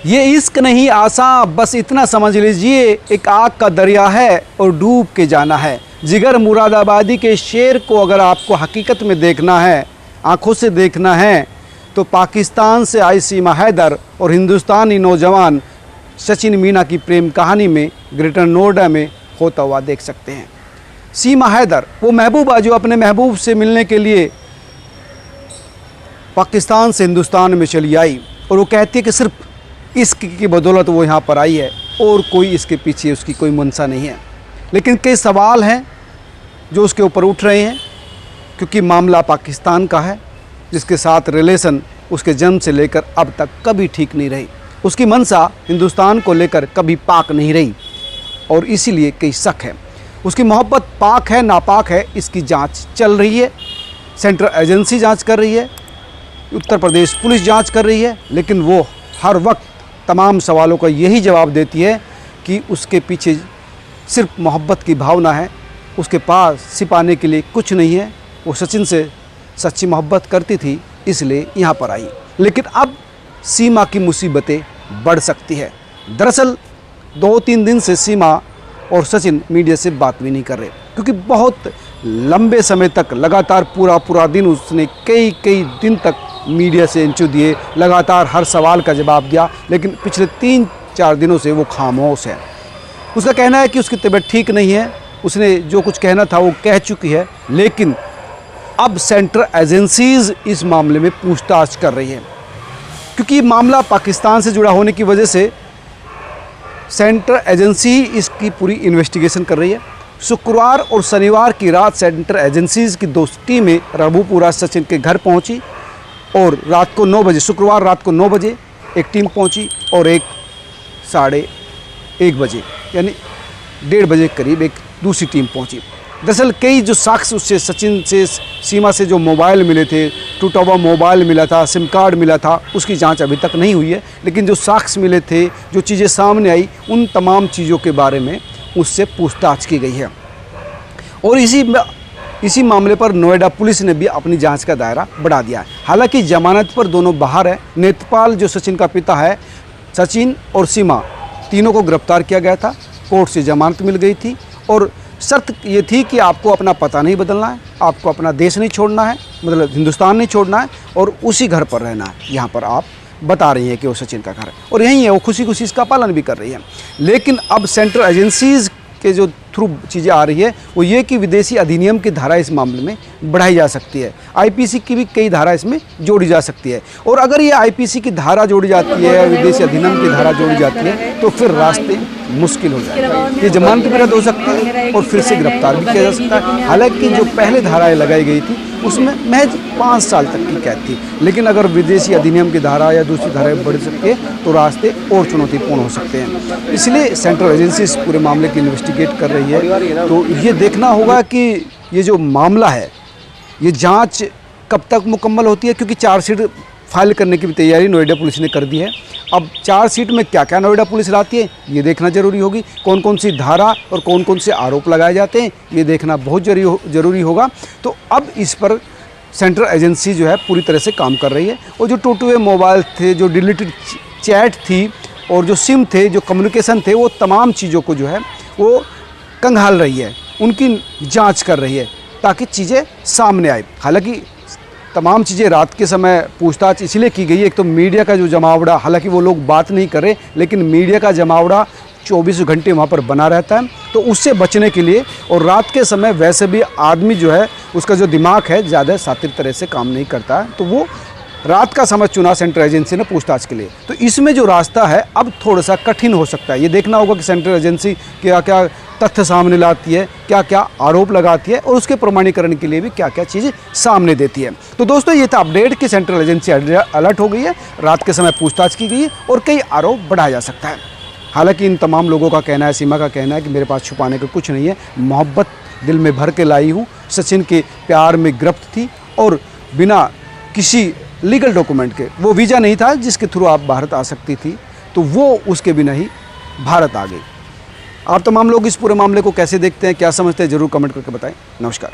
ये इश्क नहीं आसान, बस इतना समझ लीजिए, एक आग का दरिया है और डूब के जाना है। जिगर मुरादाबादी के शेर को अगर आपको हकीकत में देखना है, आंखों से देखना है, तो पाकिस्तान से आई सीमा हैदर और हिंदुस्तानी नौजवान सचिन मीना की प्रेम कहानी में ग्रेटर नोएडा में होता हुआ देख सकते हैं। सीमा हैदर वो महबूबा जो अपने महबूब से मिलने के लिए पाकिस्तान से हिंदुस्तान में चली आई, और वो कहती है कि सिर्फ इश्क की बदौलत वो यहाँ पर आई है और कोई इसके पीछे उसकी कोई मंशा नहीं है। लेकिन कई सवाल हैं जो उसके ऊपर उठ रहे हैं, क्योंकि मामला पाकिस्तान का है जिसके साथ रिलेशन उसके जन्म से लेकर अब तक कभी ठीक नहीं रही। उसकी मंशा हिंदुस्तान को लेकर कभी पाक नहीं रही और इसीलिए कई शक है। उसकी मोहब्बत पाक है नापाक है, इसकी जांच चल रही है। सेंट्रल एजेंसी जांच कर रही है, उत्तर प्रदेश पुलिस जांच कर रही है, लेकिन वो हर वक्त तमाम सवालों का यही जवाब देती है कि उसके पीछे सिर्फ मोहब्बत की भावना है, उसके पास छिपाने के लिए कुछ नहीं है। वो सचिन से सच्ची मोहब्बत करती थी, इसलिए यहाँ पर आई। लेकिन अब सीमा की मुसीबतें बढ़ सकती है। दरअसल 2-3 दिन से सीमा और सचिन मीडिया से बात भी नहीं कर रहे, क्योंकि बहुत लंबे समय तक लगातार पूरा दिन उसने कई दिन तक मीडिया से इंटरव्यू दिए, लगातार हर सवाल का जवाब दिया, लेकिन पिछले 3-4 दिनों से वो खामोश है। उसका कहना है कि उसकी तबीयत ठीक नहीं है, उसने जो कुछ कहना था वो कह चुकी है, लेकिन अब सेंट्रल एजेंसीज इस मामले में पूछताछ कर रही है। क्योंकि मामला पाकिस्तान से जुड़ा होने की वजह से सेंट्रल एजेंसी इसकी पूरी इन्वेस्टिगेशन कर रही है। शुक्रवार और शनिवार की रात सेंट्रल एजेंसीज की 2 टीमें रबूपुरा सचिन के घर पहुंची और रात को 9 बजे, शुक्रवार रात को 9 बजे एक टीम पहुंची और एक 1:30 बजे यानी 1:30 बजे करीब एक दूसरी टीम पहुंची। दरअसल कई जो साक्ष्य उससे सचिन से सीमा से जो मोबाइल मिले थे, टूटा हुआ मोबाइल मिला था, सिम कार्ड मिला था, उसकी जांच अभी तक नहीं हुई है, लेकिन जो साक्ष्य मिले थे, जो चीज़ें सामने आई, उन तमाम चीज़ों के बारे में उससे पूछताछ की गई है। और इसी मामले पर नोएडा पुलिस ने भी अपनी जांच का दायरा बढ़ा दिया है। हालांकि जमानत पर दोनों बाहर है। नेत्रपाल जो सचिन का पिता है, सचिन और सीमा तीनों को गिरफ्तार किया गया था, कोर्ट से जमानत मिल गई थी और शर्त ये थी कि आपको अपना पता नहीं बदलना है, आपको अपना देश नहीं छोड़ना है, मतलब हिंदुस्तान नहीं छोड़ना है और उसी घर पर रहना है। यहाँ पर आप बता रही हैं कि वो सचिन का घर है और यहीं है, वो खुशी इसका पालन भी कर रही है। लेकिन अब सेंट्रल एजेंसीज़ के जो थ्रू चीज़ें आ रही है वो ये कि विदेशी अधिनियम की धारा इस मामले में बढ़ाई जा सकती है। आईपीसी की भी कई धारा इसमें जोड़ी जा सकती है और अगर ये आईपीसी की धारा जोड़ी जाती है, विदेशी अधिनियम की धारा जोड़ी जाती है, तो फिर रास्ते मुश्किल हो जाएंगे। ये जमानत भी रद्द हो सकती है और फिर से गिरफ्तार भी किया जा सकता है। हालांकि जो पहले धाराएँ लगाई गई थी उसमें महज 5 साल तक की कैद थी, लेकिन अगर विदेशी अधिनियम की धारा या दूसरी धाराएँ बढ़ सकती है तो रास्ते और चुनौतीपूर्ण हो सकते हैं। इसलिए सेंट्रल एजेंसी इस पूरे मामले की इन्वेस्टिगेट कर रही है। तो ये देखना होगा कि ये जो मामला है, ये जांच कब तक मुकम्मल होती है, क्योंकि चार्जशीट फाइल करने की भी तैयारी नोएडा पुलिस ने कर दी है। अब चार्जशीट में क्या क्या नोएडा पुलिस लाती है ये देखना जरूरी होगी। कौन कौन सी धारा और कौन कौन से आरोप लगाए जाते हैं ये देखना बहुत जरूरी होगा। तो अब इस पर सेंट्रल एजेंसी जो है पूरी तरह से काम कर रही है और जो टूटे हुए मोबाइल थे, जो डिलीटेड चैट थी और जो सिम थे, जो कम्युनिकेशन थे, वो तमाम चीज़ों को जो है वो कंघाल रही है, उनकी जांच कर रही है ताकि चीज़ें सामने आए। हालांकि तमाम चीज़ें रात के समय पूछताछ इसलिए की गई है, एक तो मीडिया का जो जमावड़ा, हालांकि वो लोग बात नहीं कर रहे, लेकिन मीडिया का जमावड़ा 24 घंटे वहाँ पर बना रहता है, तो उससे बचने के लिए। और रात के समय वैसे भी आदमी जो है उसका जो दिमाग है ज़्यादा शातिर तरह से काम नहीं करता है, तो वो रात का समय चुना सेंट्रल एजेंसी ने पूछताछ के लिए। तो इसमें जो रास्ता है अब थोड़ा सा कठिन हो सकता है। ये देखना होगा कि सेंट्रल एजेंसी क्या क्या तथ्य सामने लाती है, क्या क्या आरोप लगाती है और उसके प्रमाणीकरण के लिए भी क्या क्या चीज़ें सामने देती है। तो दोस्तों ये था अपडेट कि सेंट्रल एजेंसी अलर्ट हो गई है, रात के समय पूछताछ की गई है और कई आरोप बढ़ाया जा सकता है। हालांकि इन तमाम लोगों का कहना है, सीमा का कहना है कि मेरे पास छुपाने का कुछ नहीं है, मोहब्बत दिल में भर के लाई हूँ, सचिन के प्यार में गिरफ्त थी और बिना किसी लीगल डॉक्यूमेंट के, वो वीज़ा नहीं था जिसके थ्रू आप भारत आ सकती थी, तो वो उसके बिना ही भारत आ गई। आप तमाम लोग इस पूरे मामले को कैसे देखते हैं, क्या समझते हैं, ज़रूर कमेंट करके बताएं। नमस्कार।